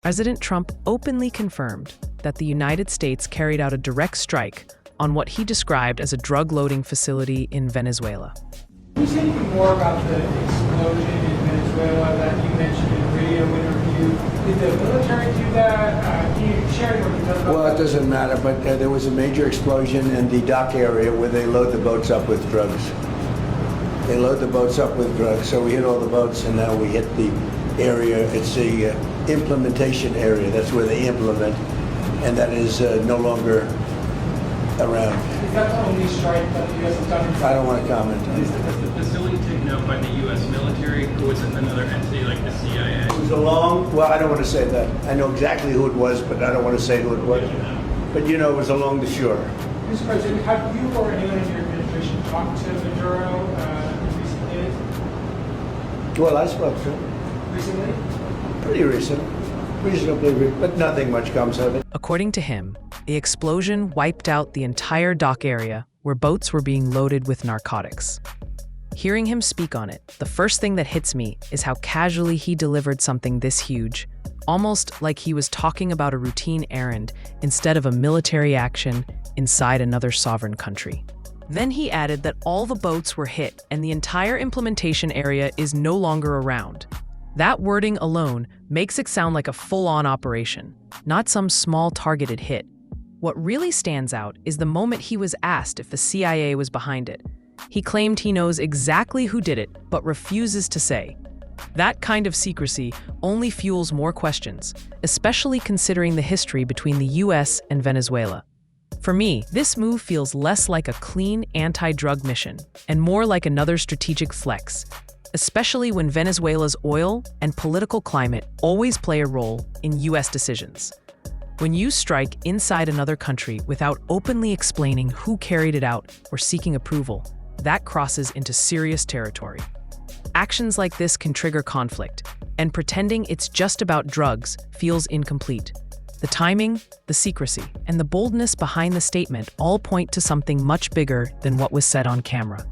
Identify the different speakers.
Speaker 1: President Trump openly confirmed that the United States carried out a direct strike on what he described as a drug-loading facility in Venezuela.
Speaker 2: Can you say anything more about the explosion in Venezuela that you mentioned in a radio interview? Did the military do that? Can you share any more details about that?
Speaker 3: Well, it doesn't matter, but there was a major explosion in the dock area where they load the boats up with drugs. They load the boats up with drugs, so we hit all the boats, and now we hit the area. It's the implementation area. That's where they implement, and that is no longer around.
Speaker 2: Is that the only strike that the U.S. has done?
Speaker 3: I don't want to comment on
Speaker 4: Is
Speaker 3: that.
Speaker 4: the facility taken out by the U.S. military, or was it another entity like the CIA?
Speaker 3: It was well, I don't want to say that. I know exactly who it was, but I don't want to say who it was. But you know, it was along the shore.
Speaker 2: Mr. President, have you or anyone in your administration talked to Maduro in recent days?
Speaker 3: Well, I spoke to him.
Speaker 2: Recently?
Speaker 3: Pretty recent. Reasonably, but nothing much comes of it.
Speaker 1: According to him, the explosion wiped out the entire dock area where boats were being loaded with narcotics. Hearing him speak on it, the first thing that hits me is how casually he delivered something this huge, almost like he was talking about a routine errand instead of a military action inside another sovereign country. Then he added that all the boats were hit and the entire implementation area is no longer around. That wording alone makes it sound like a full-on operation, not some small targeted hit. What really stands out is the moment he was asked if the CIA was behind it. He claimed he knows exactly who did it, but refuses to say. That kind of secrecy only fuels more questions, especially considering the history between the US and Venezuela. For me, this move feels less like a clean anti-drug mission and more like another strategic flex, especially when Venezuela's oil and political climate always play a role in US decisions. When you strike inside another country without openly explaining who carried it out or seeking approval, that crosses into serious territory. Actions like this can trigger conflict, and pretending it's just about drugs feels incomplete. The timing, the secrecy, and the boldness behind the statement all point to something much bigger than what was said on camera.